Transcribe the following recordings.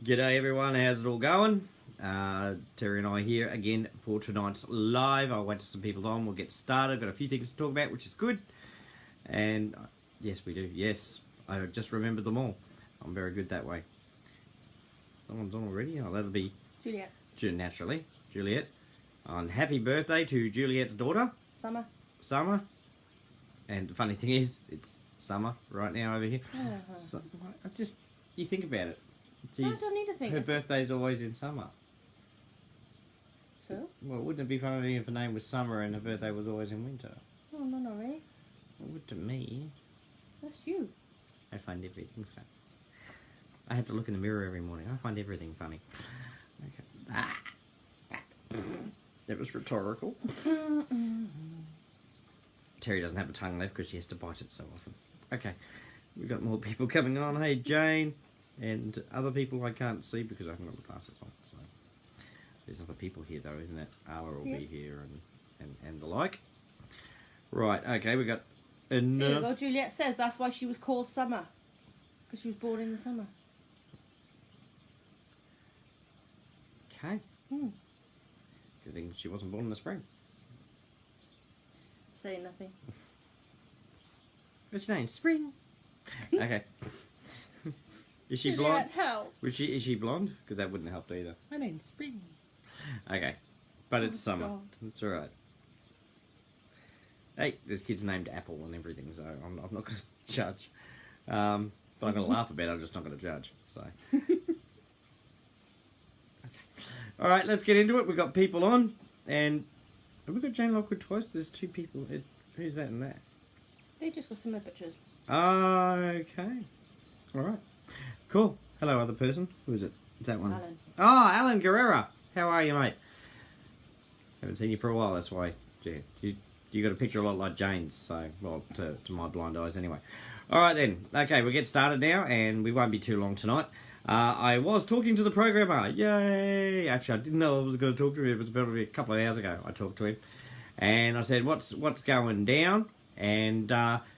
G'day everyone, how's it all going? Terry and I here again for tonight's live. I'll wait till some people on, we'll get started. Got a few things to talk about, which is good. And yes, we do. Yes, I just remembered them all. I'm very good that way. Someone's on already? Oh, that'll be Juliet. Naturally, Juliet. And happy birthday to Juliet's daughter. Summer. And the funny thing is, it's summer right now over here. So, you think about it. I don't need to think. Her birthday's always in summer. So? Well, wouldn't it be funny if her name was Summer and her birthday was always in winter? Oh, no, not really. It would to me. That's you. I find everything funny. I have to look in the mirror every morning. I find everything funny. Okay. That was rhetorical. Terry doesn't have a tongue left because she has to bite it so often. Okay. We've got more people coming on. Hey, Jane. And other people I can't see because I haven't got the glasses on. So there's other people here though, isn't it? Arla will be here and the like. Right, okay, we got enough. There you go, Juliet says that's why she was called Summer. Because she was born in the summer. Okay. Good thing she wasn't born in the spring. Saying nothing. What's your name? Spring. Okay. Is she Juliet, blonde? help. Is she blonde? Because that wouldn't have helped either. My name's Spring. Okay. But it's summer. God. It's alright. Hey, there's kids named Apple and everything, so I'm not going to judge. But I'm going to laugh about it, I'm just not going to judge. So. Okay. Alright, let's get into it. We've got people on. And have we got Jane Lockwood twice? There's two people. Who's that and that? They just got similar pictures. Okay. Alright. Cool. Hello, other person. Who is it? Is that one? Alan. Oh, Alan Carrera. How are you, mate? Haven't seen you for a while, that's why. Yeah, you got a picture a lot like Jane's, so, well, to my blind eyes anyway. Alright then. Okay, we'll get started now, and we won't be too long tonight. I was talking to the programmer. Yay! Actually, I didn't know I was going to talk to him. It was about a couple of hours ago I talked to him. And I said, what's going down? And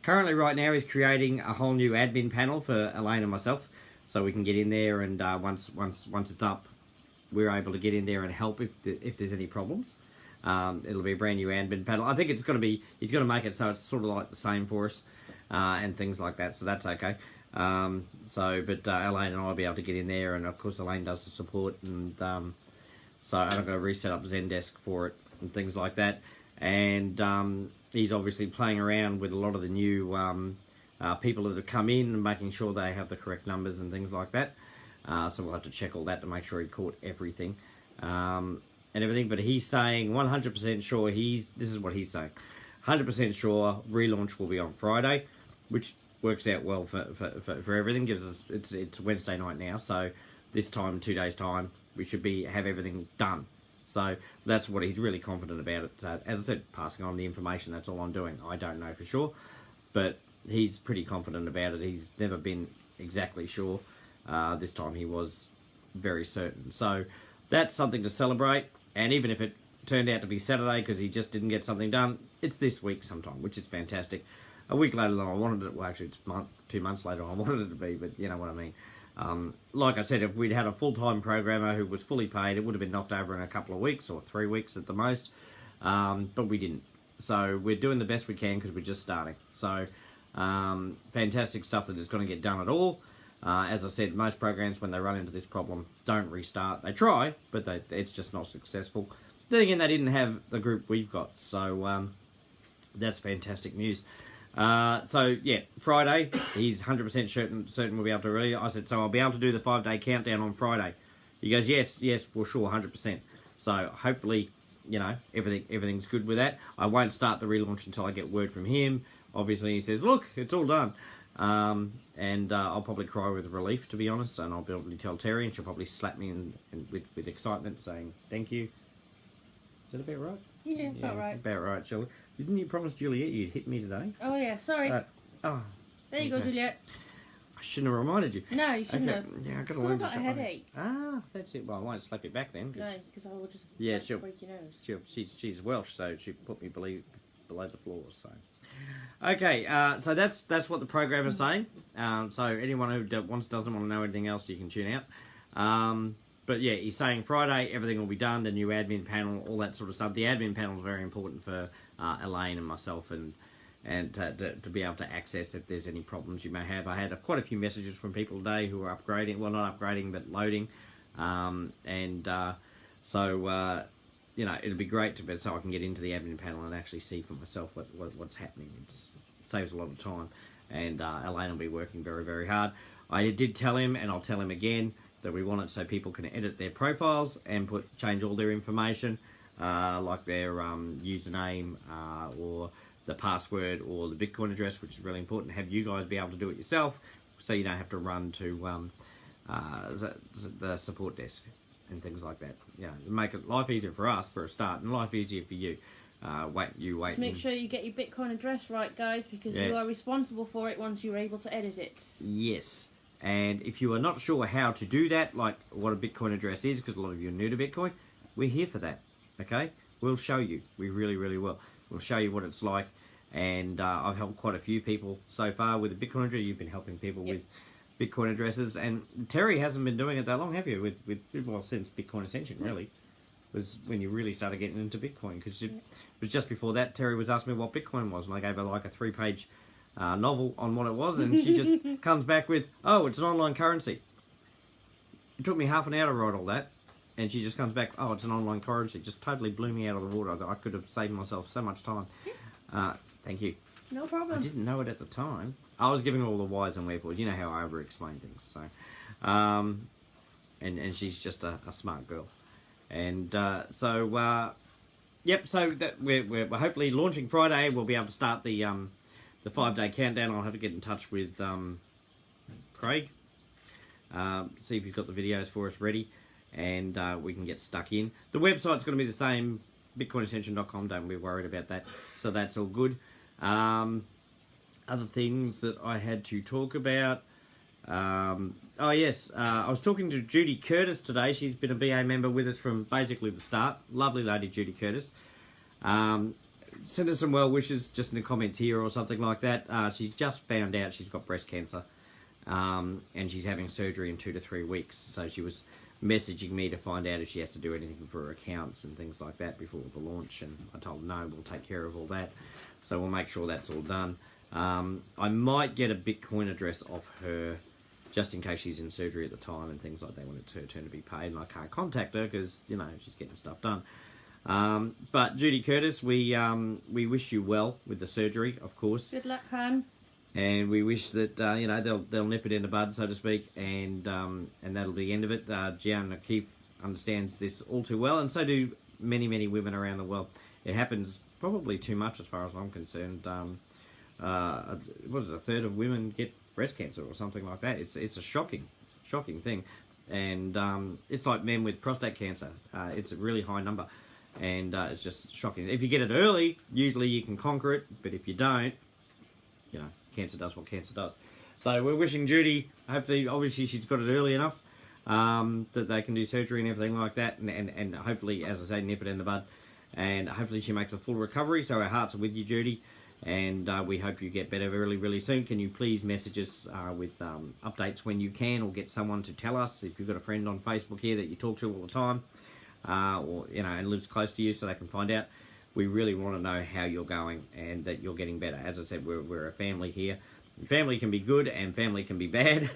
currently right now he's creating a whole new admin panel for Elaine and myself. So we can get in there, and once it's up, we're able to get in there and help if there's any problems. It'll be a brand new admin panel. I think it's going to be, he's going to make it so it's sort of like the same for us and things like that. So that's okay. But Elaine and I will be able to get in there, and of course Elaine does the support, and so I'm going to reset up Zendesk for it and things like that. And he's obviously playing around with a lot of the new people that have come in and making sure they have the correct numbers and things like that. So we'll have to check all that to make sure he caught everything and everything. But he's saying 100% sure this is what he's saying. 100% sure relaunch will be on Friday, which works out well for everything. Gives us it's Wednesday night now, so this time, 2 days time, we should have everything done. So that's what he's really confident about it. As I said, passing on the information, that's all I'm doing. I don't know for sure, but he's pretty confident about it. He's never been exactly sure. This time he was very certain. So that's something to celebrate. And even if it turned out to be Saturday because he just didn't get something done, it's this week sometime, which is fantastic. A week later than I wanted it. Well, actually, it's 2 months later than I wanted it to be, but you know what I mean. Like I said, if we'd had a full-time programmer who was fully paid, it would have been knocked over in a couple of weeks or 3 weeks at the most. But we didn't. So we're doing the best we can because we're just starting. So fantastic stuff that is going to get done at all. As I said, most programs, when they run into this problem, don't restart. They try, but it's just not successful. Then again, they didn't have the group we've got. So that's fantastic news. So yeah, Friday, he's 100% certain we'll be able to really. I said, so I'll be able to do the 5-day countdown on Friday. He goes, yes, well, sure, 100%. So hopefully, you know, everything's good with that. I won't start the relaunch until I get word from him. Obviously, he says, look, it's all done. And I'll probably cry with relief, to be honest, and I'll probably tell Terry, and she'll probably slap me with excitement, saying, thank you. Is that about right? Yeah, about right. About right, Shelley. Didn't you promise Juliet you'd hit me today? Oh, yeah, sorry. There you go, Juliet. I shouldn't have reminded you. No, you shouldn't have. Yeah, I've got to I've learn got a headache. That's it. Well, I won't slap it back then. No, because I will just break your nose. She's Welsh, so she put me below the floor, so... Okay, so that's what the program is saying. So anyone who doesn't want to know anything else, you can tune out. But yeah, he's saying Friday everything will be done, the new admin panel, all that sort of stuff. The admin panel is very important for Elaine and myself, and to be able to access if there's any problems you may have. I had quite a few messages from people today who are upgrading, well, not upgrading, but loading. So it'd be great so I can get into the admin panel and actually see for myself what's happening. It saves a lot of time, and Elaine will be working very, very hard. I did tell him, and I'll tell him again, that we want it so people can edit their profiles and change all their information, like their username or the password or the Bitcoin address, which is really important. Have you guys be able to do it yourself, so you don't have to run to the support desk and things like that. Make it life easier for us for a start, and life easier for you. Wait. Just make sure you get your Bitcoin address right, guys, because you are responsible for it once you're able to edit it. Yes. And if you are not sure how to do that, like what a Bitcoin address is, because a lot of you are new to Bitcoin, we're here for that, okay? We'll show you. We really, really will. We'll show you what it's like. And I've helped quite a few people so far with a Bitcoin address. You've been helping people with Bitcoin addresses. And Terry hasn't been doing it that long, have you? Well, since Bitcoin Ascension, really. Was when you really started getting into Bitcoin. Because it was just before that, Terry was asking me what Bitcoin was. And I gave her like a 3-page... novel on what it was, and she just comes back with, oh, it's an online currency. It took me half an hour to write all that, and she just comes back, oh, it's an online currency. Just totally blew me out of the water. I could have saved myself so much time. Thank you. No problem. I didn't know it at the time. I was giving her all the whys and wherefores. You know how I over-explain things. So, and she's just a smart girl. And yep, so that we're hopefully launching Friday. We'll be able to start the 5-day countdown. I'll have to get in touch with Craig, see if he's got the videos for us ready, and we can get stuck in. The website's going to be the same, bitcoinascension.com, don't be worried about that. So that's all good. Other things that I had to talk about. Oh yes, I was talking to Judy Curtis today. She's been a BA member with us from basically the start. Lovely lady, Judy Curtis. Send her some well wishes just in the comments here or something like that. She's just found out she's got breast cancer, and she's having surgery in 2 to 3 weeks. So she was messaging me to find out if she has to do anything for her accounts and things like that before the launch, and I told her no, we'll take care of all that. So we'll make sure that's all done. I might get a Bitcoin address off her just in case she's in surgery at the time and things like that when it's her turn to be paid, and I can't contact her because, she's getting stuff done. But Judy Curtis, we wish you well with the surgery, of course. Good luck, hon. And we wish that they'll nip it in the bud, so to speak, and that'll be the end of it. Gian O'Keefe understands this all too well, and so do many, many women around the world. It happens probably too much, as far as I'm concerned. Was it a third of women get breast cancer or something like that? It's a shocking thing, and it's like men with prostate cancer. It's a really high number. And it's just shocking. If you get it early, usually you can conquer it. But if you don't, cancer does what cancer does. So we're wishing Judy, hopefully, obviously she's got it early enough, that they can do surgery and everything like that. And hopefully, as I say, nip it in the bud. And hopefully she makes a full recovery. So our hearts are with you, Judy. And we hope you get better really, really soon. Can you please message us with updates when you can, or get someone to tell us if you've got a friend on Facebook here that you talk to all the time. And lives close to you, so they can find out. We really want to know how you're going and that you're getting better. As I said, we're a family here. Family can be good and family can be bad,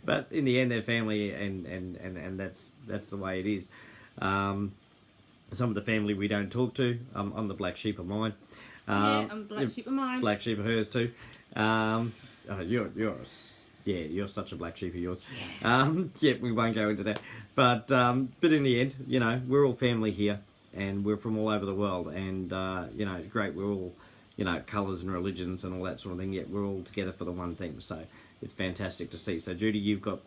but in the end, they're family, and that's the way it is. Some of the family we don't talk to. I'm the black sheep of mine. I'm the black sheep of mine. Black sheep of hers too. You're such a black sheep of yours. We won't go into that. But in the end, we're all family here, and we're from all over the world, and great. We're all, colours and religions and all that sort of thing. Yet we're all together for the one thing. So it's fantastic to see. So Judy, you've got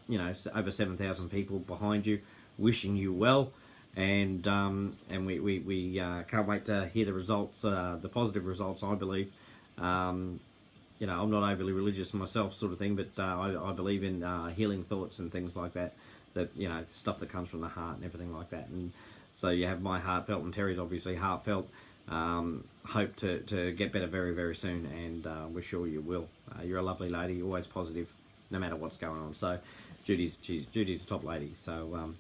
over 7,000 people behind you, wishing you well, and we can't wait to hear the results, the positive results. I believe. I'm not overly religious myself, sort of thing, but I believe in healing thoughts and things like that. That stuff that comes from the heart and everything like that. And so you have my heartfelt, and Terry's obviously heartfelt. Hope to get better very, very soon, and we're sure you will. You're a lovely lady, always positive, no matter what's going on. So Judy's a top lady. So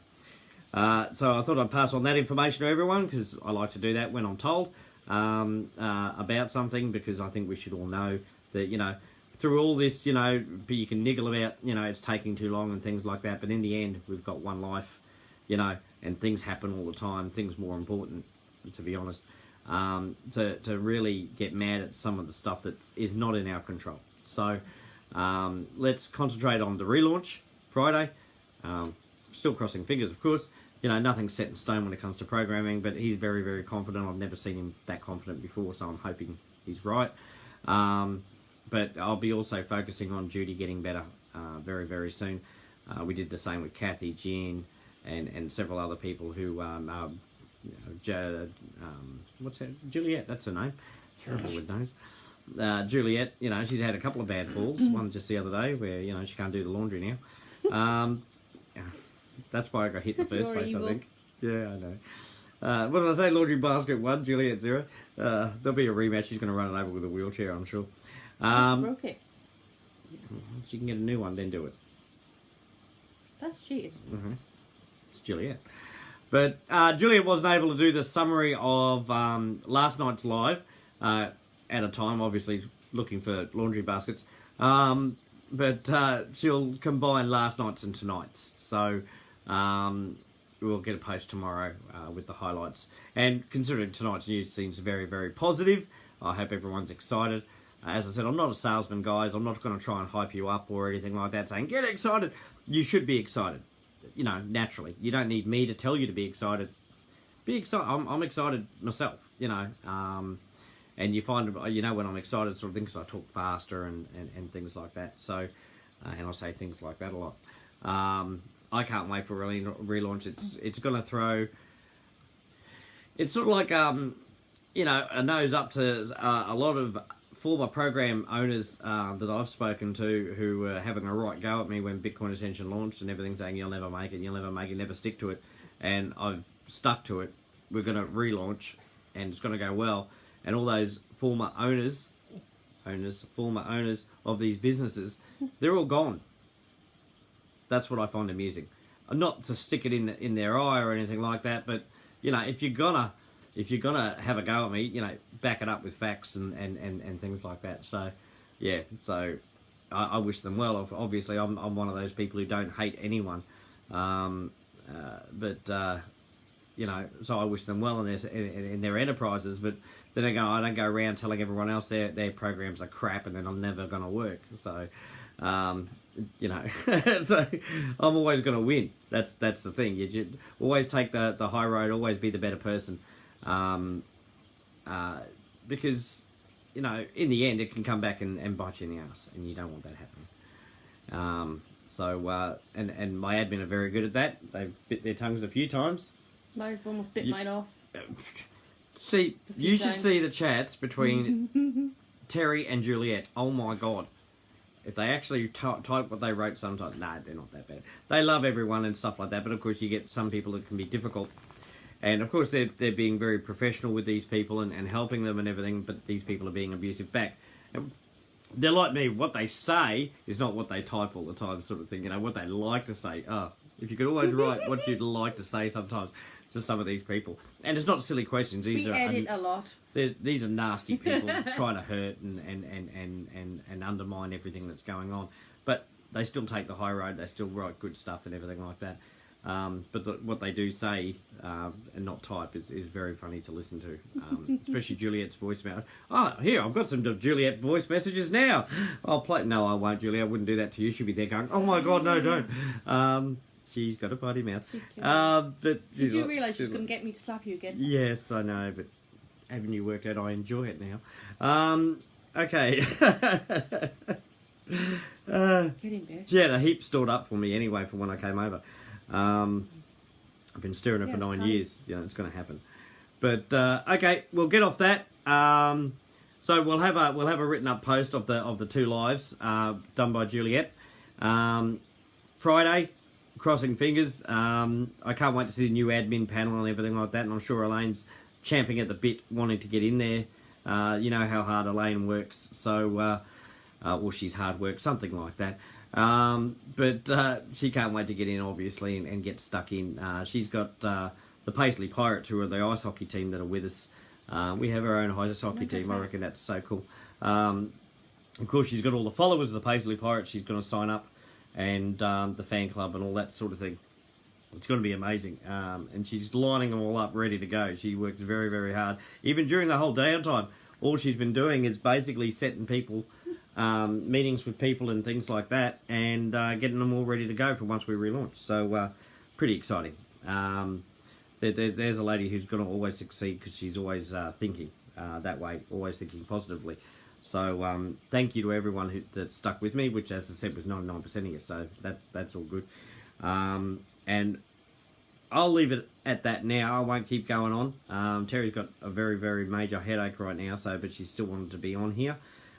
so I thought I'd pass on that information to everyone, because I like to do that when I'm told about something, because I think we should all know that, you know, through all this, you know, you can niggle about, you know, it's taking too long and things like that, but in the end, we've got one life, you know, and things happen all the time. Things more important, to be honest, to really get mad at some of the stuff that is not in our control. So let's concentrate on the relaunch Friday. Still crossing fingers, of course. You know, nothing's set in stone when it comes to programming, but he's very, very confident. I've never seen him that confident before, so I'm hoping he's right. But I'll be also focusing on Judy getting better very, very soon. We did the same with Kathy, Jean, and several other people who, what's that? Juliet, that's her name. Terrible with names. Juliet, you know, she's had a couple of bad falls. One just the other day where, you know, she can't do the laundry now. That's why I got hit in the first place, evil. I think. Yeah, I know. What did I say? Laundry basket 1, Juliet 0. There'll be a rematch. She's going to run it over with a wheelchair, I'm sure. She broke it. She can get a new one, then do it. That's cheating. Mm-hmm. It's Juliet. But Juliet wasn't able to do the summary of last night's live at a time, obviously looking for laundry baskets. But she'll combine last night's and tonight's. So we'll get a post tomorrow with the highlights. And considering tonight's news seems very, very positive, I hope everyone's excited. As I said, I'm not a salesman, guys. I'm not going to try and hype you up or anything like that, saying, get excited. You should be excited, you know, naturally. You don't need me to tell you to be excited. Be excited. I'm excited myself, you know. And you find, you know, when I'm excited sort of thing, because I talk faster and things like that. So, and I say things like that a lot. I can't wait for relaunch. It's going to throw... It's sort of like, you know, a nose up to a lot of former program owners that I've spoken to who were having a right go at me when Bitcoin Ascension launched and everything, saying you'll never make it, never stick to it. And I've stuck to it. We're going to relaunch and it's going to go well. And all those former owners of these businesses, they're all gone. That's what I find amusing. Not to stick it in their eye or anything like that, but you know, if you're gonna have a go at me, you know, back it up with facts and things like that. So, yeah. So, I wish them well. Obviously, I'm one of those people who don't hate anyone, but you know, so I wish them well in their enterprises. But then I don't go around telling everyone else their programs are crap and then I'm never going to work. So, you know, so I'm always going to win. That's the thing. You always take the high road. Always be the better person. Because, you know, in the end, it can come back and bite you in the ass, and you don't want that happening. So, and my admin are very good at that. They've bit their tongues a few times. They've almost bit mine off. See, you should see the chats between Terry and Juliet. Oh my God. If they actually type what they wrote sometimes, no, they're not that bad. They love everyone and stuff like that, but of course you get some people that can be difficult. And of course they're being very professional with these people and helping them and everything, but these people are being abusive back. And they're like me. What they say is not what they type all the time, sort of thing. You know, what they like to say. If you could always write what you'd like to say sometimes to some of these people. And it's not silly questions. We edit a lot. These are nasty people trying to hurt and undermine everything that's going on. But they still take the high road. They still write good stuff and everything like that. But what they do say and not type is very funny to listen to, especially Juliet's voicemail. Oh, here, I've got some Juliet voice messages now. I'll play. No, I won't, Juliet. I wouldn't do that to you. She'll be there going, oh my God, no, don't. She's got a potty mouth. But did you realise she's going to get me to slap you again? Yes, I know, but haven't you worked out I enjoy it now? Okay. Get in there. She had a heap stored up for me anyway from when I came over. I've been stirring her for 9 years. You know, it's going to happen. But okay, we'll get off that. So we'll have a written up post of the two lives done by Juliet. Friday, crossing fingers. I can't wait to see the new admin panel and everything like that. And I'm sure Elaine's champing at the bit, wanting to get in there. You know how hard Elaine works. So, well, she's hard work, something like that. But she can't wait to get in, obviously, and get stuck in. She's got the Paisley Pirates, who are the ice hockey team that are with us. We have our own ice hockey team. I reckon that's so cool. Of course, she's got all the followers of the Paisley Pirates. She's going to sign up, and the fan club and all that sort of thing. It's going to be amazing. And she's lining them all up, ready to go. She works very, very hard. Even during the whole downtime, all she's been doing is basically setting people, meetings with people and things like that, and getting them all ready to go for once we relaunch. So, pretty exciting. There's a lady who's going to always succeed because she's always thinking that way, always thinking positively. So thank you to everyone that stuck with me, which, as I said, was 99% of you. So that's all good. And I'll leave it at that now. I won't keep going on. Terry's got a very, very major headache right now, but she still wanted to be on here.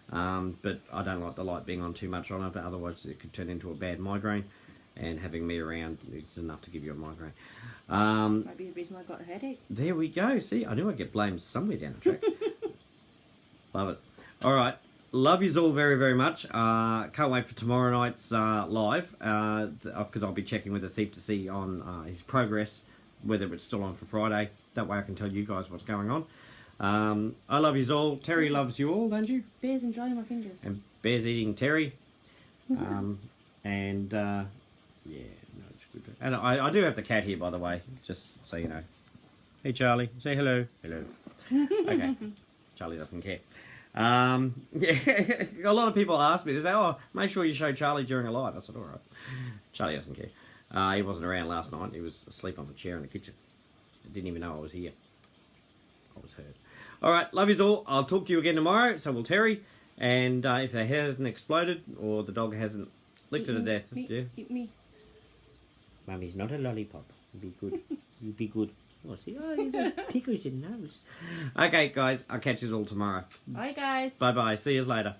But I don't like the light being on too much on it, but otherwise it could turn into a bad migraine. And having me around is enough to give you a migraine. Might be the reason I got a headache. There we go. See, I knew I'd get blamed somewhere down the track. Love it. All right. Love yous all very, very much. Can't wait for tomorrow night's live, because I'll be checking with Asif to see on his progress, whether it's still on for Friday. That way I can tell you guys what's going on. I love yous all. Terry loves you all, don't you? Bear's enjoying my fingers. And Bear's eating Terry. Yeah, no, it's good. And I do have the cat here, by the way, just so you know. Hey, Charlie. Say hello. Hello. Okay. Charlie doesn't care. Yeah, a lot of people ask me, they say, oh, make sure you show Charlie during a live. I said, all right. Charlie doesn't care. He wasn't around last night. He was asleep on the chair in the kitchen. He didn't even know I was here. I was hurt. All right, love yous all. I'll talk to you again tomorrow. So will Terry. And if the head hasn't exploded or the dog hasn't licked her to death. Eat me. Mummy's not a lollipop. Be good. You be good. Oh, see, he's tickles your nose. Okay, guys, I'll catch you all tomorrow. Bye, guys. Bye-bye. See you later.